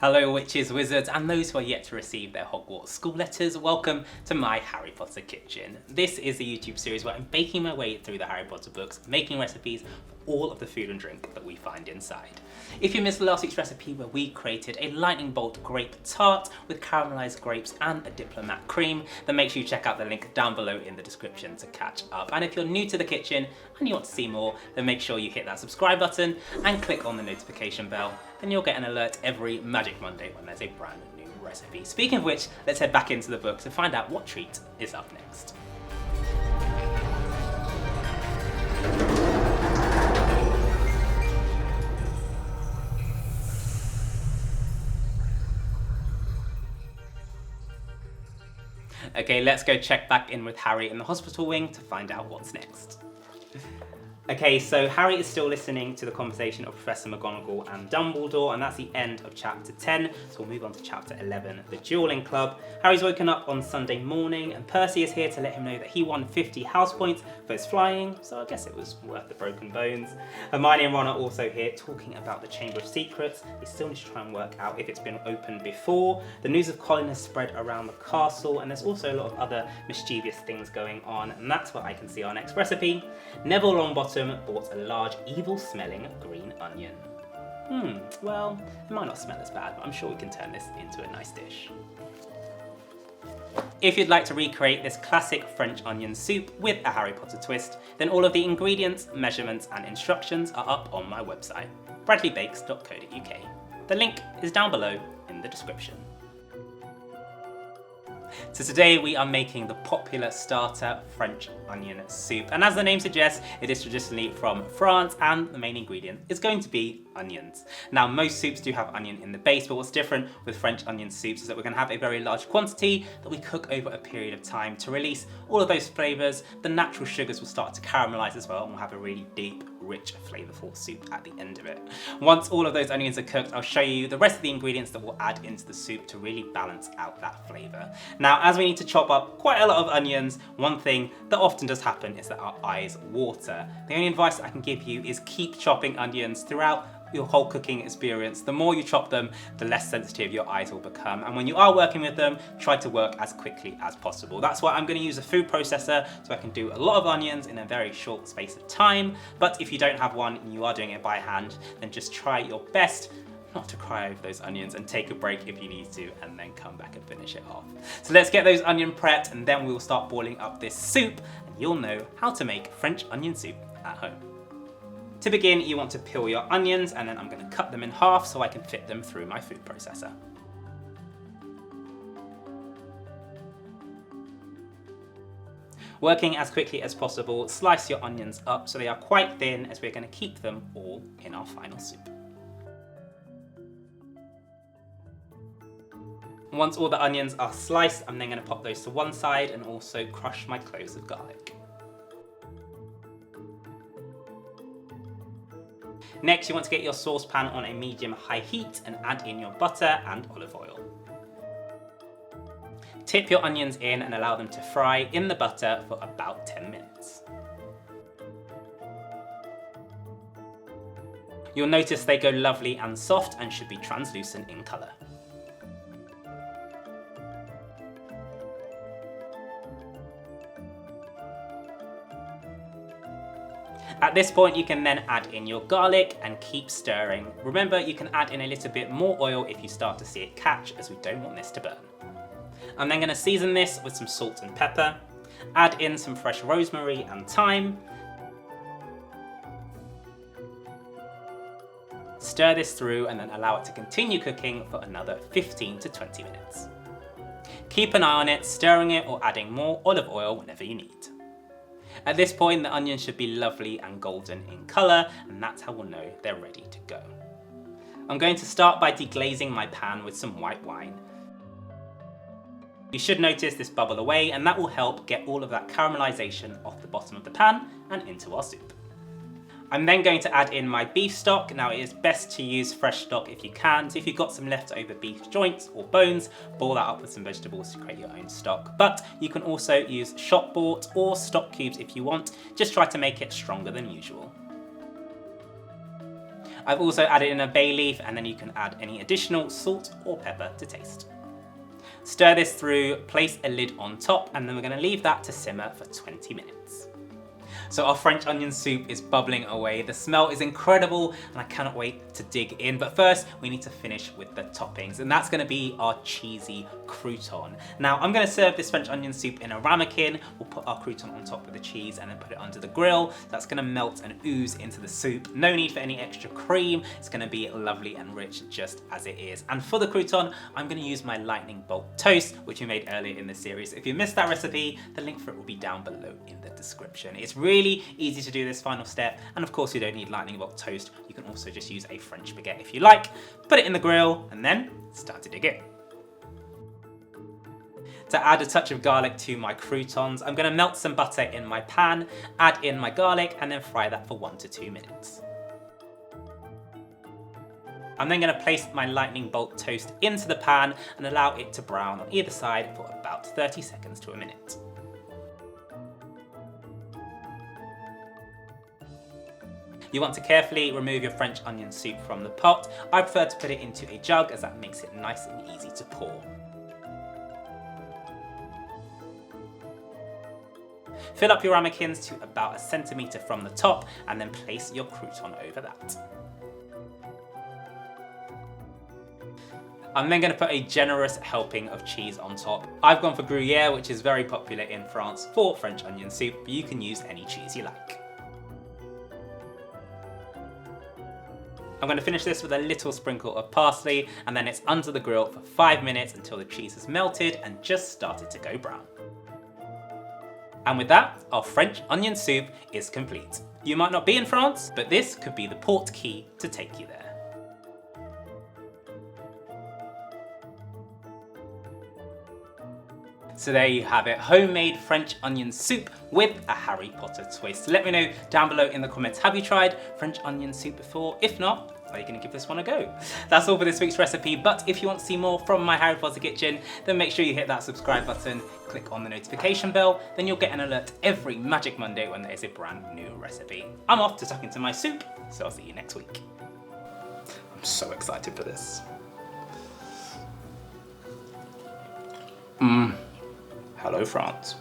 Hello witches, wizards, and those who are yet to receive their Hogwarts school letters, welcome to my Harry Potter kitchen. This is a YouTube series where I'm baking my way through the Harry Potter books, making recipes for all of the food and drink that we find inside. If you missed last week's recipe where we created a lightning bolt grape tart with caramelized grapes and a diplomat cream, then make sure you check out the link down below in the description to catch up. And if you're new to the kitchen and you want to see more, then make sure you hit that subscribe button and click on the notification bell. Then you'll get an alert every Magic Monday when there's a brand new recipe. Speaking of which, let's head back into the book to find out what treat is up next. Okay, let's go check back in with Harry in the hospital wing to find out what's next. Okay, so Harry is still listening to the conversation of Professor McGonagall and Dumbledore, and that's the end of chapter 10, so we'll move on to chapter 11, the Dueling Club. Harry's woken up on Sunday morning, and Percy is here to let him know that he won 50 house points for his flying, so I guess it was worth the broken bones. Hermione and Ron are also here talking about the Chamber of Secrets. They still need to try and work out if it's been opened before. The news of Colin has spread around the castle, and there's also a lot of other mischievous things going on, and that's where I can see our next recipe. Neville Longbottom bought a large, evil-smelling green onion. Well, it might not smell as bad, but I'm sure we can turn this into a nice dish. If you'd like to recreate this classic French onion soup with a Harry Potter twist, then all of the ingredients, measurements, and instructions are up on my website, bradleybakes.co.uk. The link is down below in the description. So today we are making the popular starter French onion soup, and as the name suggests, it is traditionally from France and the main ingredient is going to be onions. Now most soups do have onion in the base, but what's different with French onion soups is that we're going to have a very large quantity that we cook over a period of time to release all of those flavours. The natural sugars will start to caramelise as well, and we'll have a really deep, rich, flavourful soup at the end of it. Once all of those onions are cooked, I'll show you the rest of the ingredients that we'll add into the soup to really balance out that flavour. Now, as we need to chop up quite a lot of onions, one thing that often does happen is that our eyes water. The only advice that I can give you is keep chopping onions throughout your whole cooking experience. The more you chop them, the less sensitive your eyes will become. And when you are working with them, try to work as quickly as possible. That's why I'm going to use a food processor, so I can do a lot of onions in a very short space of time. But if you don't have one and you are doing it by hand, then just try your best not to cry over those onions and take a break if you need to, and then come back and finish it off. So let's get those onions prepped, and then we will start boiling up this soup, and you'll know how to make French onion soup at home. To begin, you want to peel your onions, and then I'm going to cut them in half so I can fit them through my food processor. Working as quickly as possible, slice your onions up so they are quite thin, as we're going to keep them all in our final soup. Once all the onions are sliced, I'm then going to pop those to one side and also crush my cloves of garlic. Next, you want to get your saucepan on a medium-high heat and add in your butter and olive oil. Tip your onions in and allow them to fry in the butter for about 10 minutes. You'll notice they go lovely and soft and should be translucent in colour. At this point, you can then add in your garlic and keep stirring. Remember, you can add in a little bit more oil if you start to see it catch, as we don't want this to burn. I'm then going to season this with some salt and pepper, add in some fresh rosemary and thyme, stir this through and then allow it to continue cooking for another 15 to 20 minutes. Keep an eye on it, stirring it or adding more olive oil whenever you need. At this point, the onions should be lovely and golden in colour, and that's how we'll know they're ready to go. I'm going to start by deglazing my pan with some white wine. You should notice this bubble away, and that will help get all of that caramelisation off the bottom of the pan and into our soup. I'm then going to add in my beef stock. Now, it is best to use fresh stock if you can, so if you've got some leftover beef joints or bones, boil that up with some vegetables to create your own stock. But you can also use shop bought or stock cubes if you want, just try to make it stronger than usual. I've also added in a bay leaf, and then you can add any additional salt or pepper to taste. Stir this through, place a lid on top, and then we're going to leave that to simmer for 20 minutes. So our French onion soup is bubbling away. The smell is incredible and I cannot wait to dig in. But first we need to finish with the toppings, and that's gonna be our cheesy crouton. Now I'm gonna serve this French onion soup in a ramekin. We'll put our crouton on top with the cheese and then put it under the grill. That's gonna melt and ooze into the soup. No need for any extra cream. It's gonna be lovely and rich just as it is. And for the crouton, I'm gonna use my lightning bolt toast, which we made earlier in the series. If you missed that recipe, the link for it will be down below in the description. It's really easy to do this final step, and of course you don't need lightning bolt toast. You can also just use a French baguette if you like. Put it in the grill and then start to dig in. To add a touch of garlic to my croutons, I'm going to melt some butter in my pan, add in my garlic, and then fry that for 1 to 2 minutes. I'm then going to place my lightning bolt toast into the pan and allow it to brown on either side for about 30 seconds to a minute. You want to carefully remove your French onion soup from the pot. I prefer to put it into a jug as that makes it nice and easy to pour. Fill up your ramekins to about 1 centimetre from the top and then place your crouton over that. I'm then going to put a generous helping of cheese on top. I've gone for Gruyere, which is very popular in France for French onion soup, but you can use any cheese you like. I'm going to finish this with a little sprinkle of parsley, and then it's under the grill for 5 minutes until the cheese has melted and just started to go brown. And with that, our French onion soup is complete. You might not be in France, but this could be the port key to take you there. So there you have it, homemade French onion soup with a Harry Potter twist. Let me know down below in the comments, have you tried French onion soup before? If not, are you going to give this one a go? That's all for this week's recipe, but if you want to see more from my Harry Potter kitchen, then make sure you hit that subscribe button, click on the notification bell, then you'll get an alert every Magic Monday when there is a brand new recipe. I'm off to tuck into my soup, so I'll see you next week. I'm so excited for this. Hello, France.